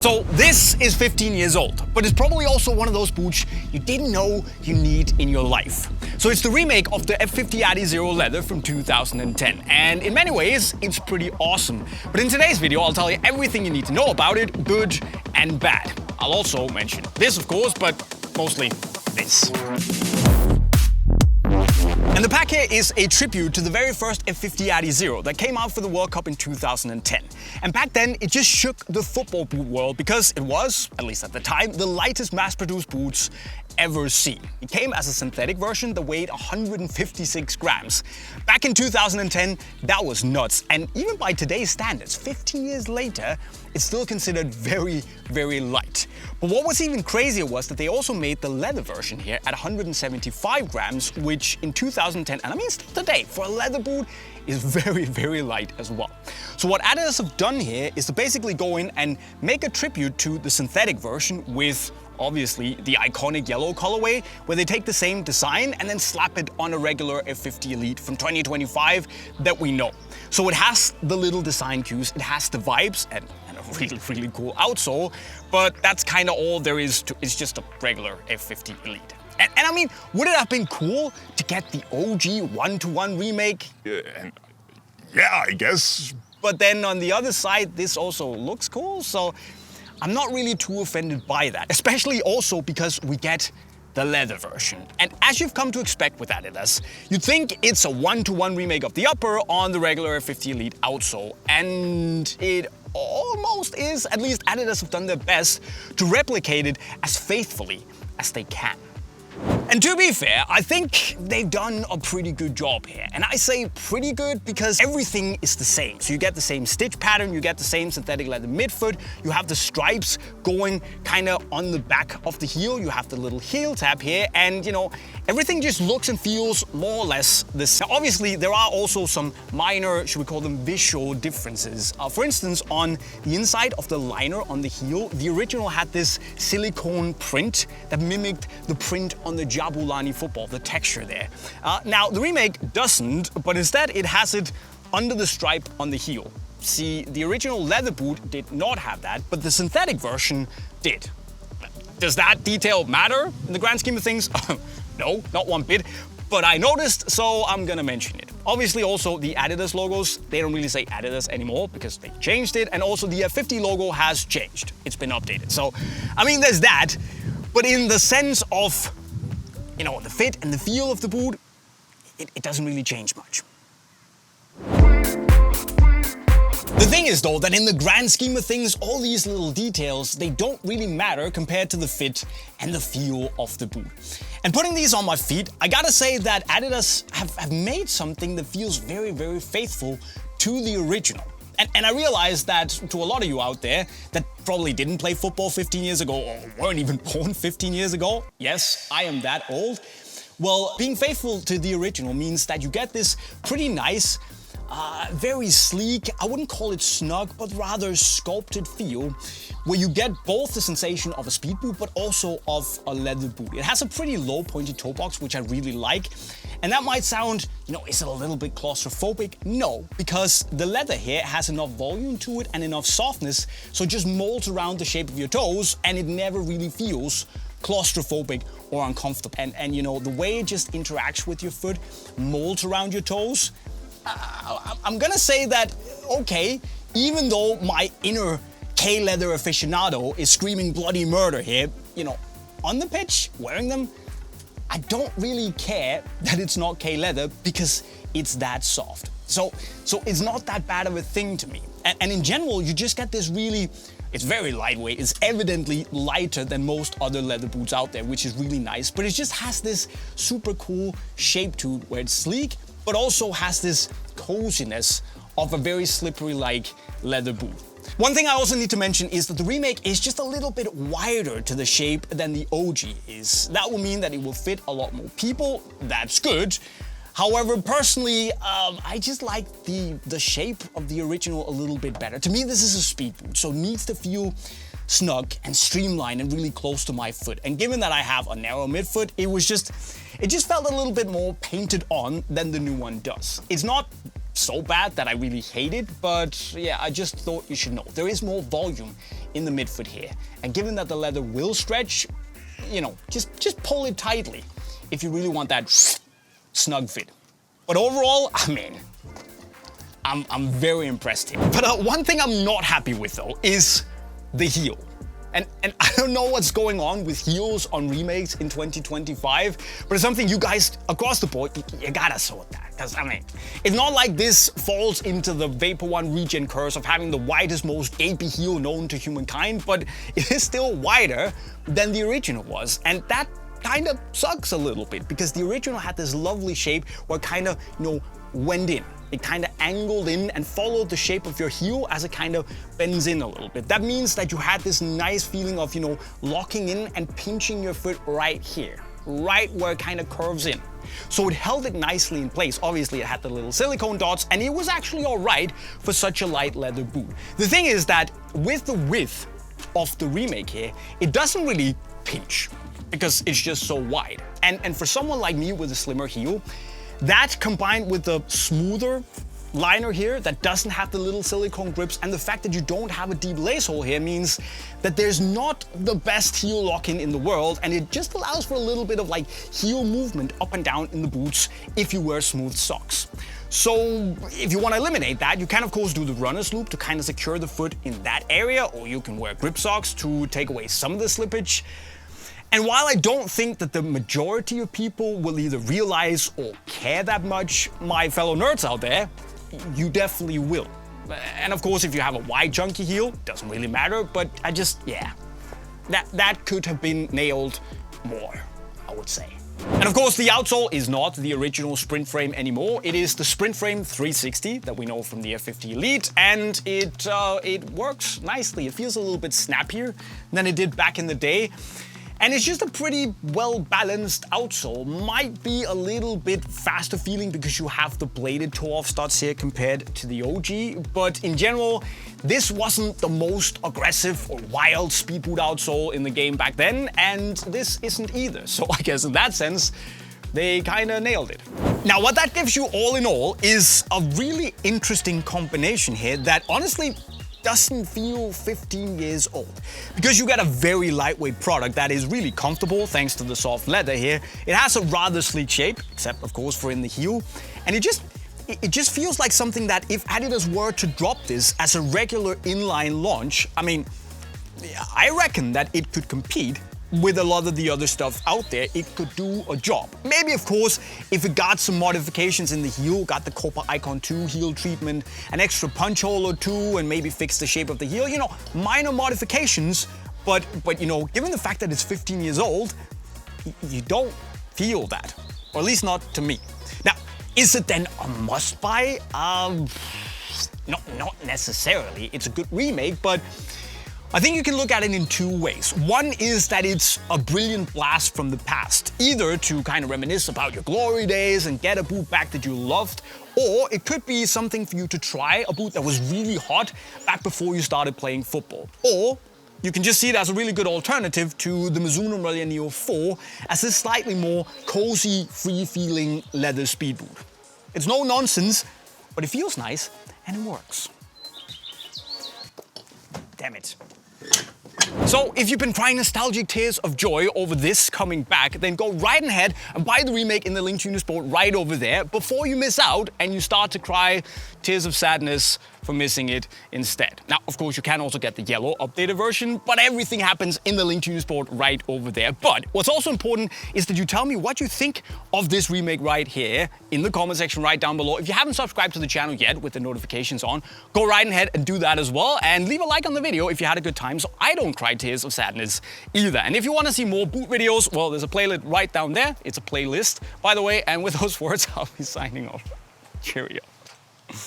So this is 15 years old, but it's probably also one of those boots you didn't know you need in your life. So it's the remake of the F50 Adizero leather from 2010, and in many ways it's pretty awesome. But in today's video I'll tell you everything you need to know about it, good and bad. I'll also mention this of course, but mostly this. And the pack here is a tribute to the very first F50 Adizero that came out for the World Cup in 2010. And back then, it just shook the football boot world because it was, at least at the time, the lightest mass-produced boots ever seen. It came as a synthetic version that weighed 156 grams. Back in 2010, that was nuts. And even by today's standards, 15 years later, it's still considered very, very light. But what was even crazier was that they also made the leather version here at 175 grams, which in 2010, and I mean still today, for a leather boot, is very, very light as well. So what Adidas have done here is to basically go in and make a tribute to the synthetic version with obviously the iconic yellow colorway, where they take the same design and then slap it on a regular F50 Elite from 2025 that we know. So it has the little design cues, it has the vibes and a really, really cool outsole, but that's kind of all there is to it. It's just a regular F50 Elite. And I mean, would it have been cool to get the OG one-to-one remake? Yeah, I guess. But then on the other side, this also looks cool, so I'm not really too offended by that. Especially also because we get the leather version. And as you've come to expect with Adidas, you'd think it's a one-to-one remake of the upper on the regular F50 Elite outsole. And it almost is. At least Adidas have done their best to replicate it as faithfully as they can. And to be fair, I think they've done a pretty good job here. And I say pretty good because everything is the same. So you get the same stitch pattern, you get the same synthetic leather midfoot, you have the stripes going kind of on the back of the heel, you have the little heel tab here, and you know, everything just looks and feels more or less the same. Now, obviously, there are also some minor, should we call them visual differences. For instance, on the inside of the liner on the heel, the original had this silicone print that mimicked the print on the Jabulani football, the texture there. Now, the remake doesn't, but instead it has it under the stripe on the heel. See, the original leather boot did not have that, but the synthetic version did. Does that detail matter in the grand scheme of things? No, not one bit, but I noticed, so I'm gonna mention it. Obviously also the Adidas logos, they don't really say Adidas anymore because they changed it, and also the F50 logo has changed. It's been updated. So, I mean, there's that, but in the sense of, you know, the fit and the feel of the boot, it doesn't really change much. The thing is though, that in the grand scheme of things, all these little details, they don't really matter compared to the fit and the feel of the boot. And putting these on my feet, I gotta say that Adidas have made something that feels very, very faithful to the original. And I realize that to a lot of you out there that probably didn't play football 15 years ago or weren't even born 15 years ago, yes, I am that old. Well, being faithful to the original means that you get this pretty nice, very sleek, I wouldn't call it snug, but rather sculpted feel, where you get both the sensation of a speed boot, but also of a leather boot. It has a pretty low pointy toe box, which I really like. And that might sound, you know, is it a little bit claustrophobic? No, because the leather here has enough volume to it and enough softness, so it just molds around the shape of your toes, and it never really feels claustrophobic or uncomfortable. And you know, the way it just interacts with your foot, molds around your toes, I'm gonna say that, okay, even though my inner K-leather aficionado is screaming bloody murder here, you know, on the pitch, wearing them, I don't really care that it's not K-leather because it's that soft. So it's not that bad of a thing to me. And in general, you just get this really, it's very lightweight. It's evidently lighter than most other leather boots out there, which is really nice, but it just has this super cool shape to it where it's sleek, but also has this coziness of a very slippery-like leather boot. One thing I also need to mention is that the remake is just a little bit wider to the shape than the OG is. That will mean that it will fit a lot more people. That's good. However, personally, I just like the shape of the original a little bit better. To me, this is a speed boot, so it needs to feel snug and streamlined and really close to my foot. And given that I have a narrow midfoot, it just felt a little bit more painted on than the new one does. It's not so bad that I really hate it, but yeah, I just thought you should know. There is more volume in the midfoot here, and given that the leather will stretch, you know, just pull it tightly if you really want that snug fit. But overall, I mean, I'm very impressed here. But one thing I'm not happy with though is the heel. And I don't know what's going on with heels on remakes in 2025, but it's something you guys across the board, you gotta sort that. Because, I mean, it's not like this falls into the Vapor One regen curse of having the widest, most gapy heel known to humankind, but it is still wider than the original was. And that kind of sucks a little bit, because the original had this lovely shape where it kind of, you know, went in. It kind of angled in and followed the shape of your heel as it kind of bends in a little bit. That means that you had this nice feeling of, you know, locking in and pinching your foot right here, right where it kind of curves in. So it held it nicely in place. Obviously it had the little silicone dots, and it was actually all right for such a light leather boot. The thing is that with the width of the remake here, it doesn't really pinch because it's just so wide. And for someone like me with a slimmer heel, that combined with the smoother liner here that doesn't have the little silicone grips, and the fact that you don't have a deep lace hole here, means that there's not the best heel lock-in in the world, and it just allows for a little bit of like heel movement up and down in the boots if you wear smooth socks. So if you want to eliminate that, you can of course do the runner's loop to kind of secure the foot in that area, or you can wear grip socks to take away some of the slippage. And while I don't think that the majority of people will either realize or care that much, my fellow nerds out there, you definitely will. And of course, if you have a wide chunky heel, doesn't really matter, but yeah, that could have been nailed more, I would say. And of course, the outsole is not the original Sprint frame anymore. It is the Sprint frame 360 that we know from the F50 Elite, and it works nicely. It feels a little bit snappier than it did back in the day. And it's just a pretty well-balanced outsole. Might be a little bit faster feeling because you have the bladed toe-off studs here compared to the OG, but in general, this wasn't the most aggressive or wild speed boot outsole in the game back then, and this isn't either. So I guess in that sense, they kinda nailed it. Now, what that gives you all in all is a really interesting combination here that honestly doesn't feel 15 years old, because you get a very lightweight product that is really comfortable thanks to the soft leather here. It has a rather sleek shape, except of course for in the heel, and it just feels like something that if Adidas were to drop this as a regular inline launch, I mean, I reckon that it could compete with a lot of the other stuff out there. It could do a job. Maybe, of course, if it got some modifications in the heel, got the Copa Icon 2 heel treatment, an extra punch hole or two, and maybe fix the shape of the heel, you know, minor modifications, but you know, given the fact that it's 15 years old, you don't feel that, or at least not to me. Now, is it then a must-buy? Not necessarily. It's a good remake, but I think you can look at it in two ways. One is that it's a brilliant blast from the past, either to kind of reminisce about your glory days and get a boot back that you loved, or it could be something for you to try, a boot that was really hot back before you started playing football. Or you can just see it as a really good alternative to the Mizuno Melia Neo 4 as this slightly more cozy, free-feeling leather speed boot. It's no nonsense, but it feels nice and it works. Damn it. So if you've been crying nostalgic tears of joy over this coming back, then go right ahead and buy the remake in the link to Unisport right over there before you miss out and you start to cry tears of sadness for missing it instead. Now, of course, you can also get the yellow updated version, but everything happens in the link to Unisport right over there. But what's also important is that you tell me what you think of this remake right here in the comment section right down below. If you haven't subscribed to the channel yet with the notifications on, go right ahead and do that as well, and leave a like on the video if you had a good time so I don't cry tears of sadness either. And if you want to see more boot videos, well, there's a playlist right down there. It's a playlist, by the way, and with those words, I'll be signing off. Cheerio.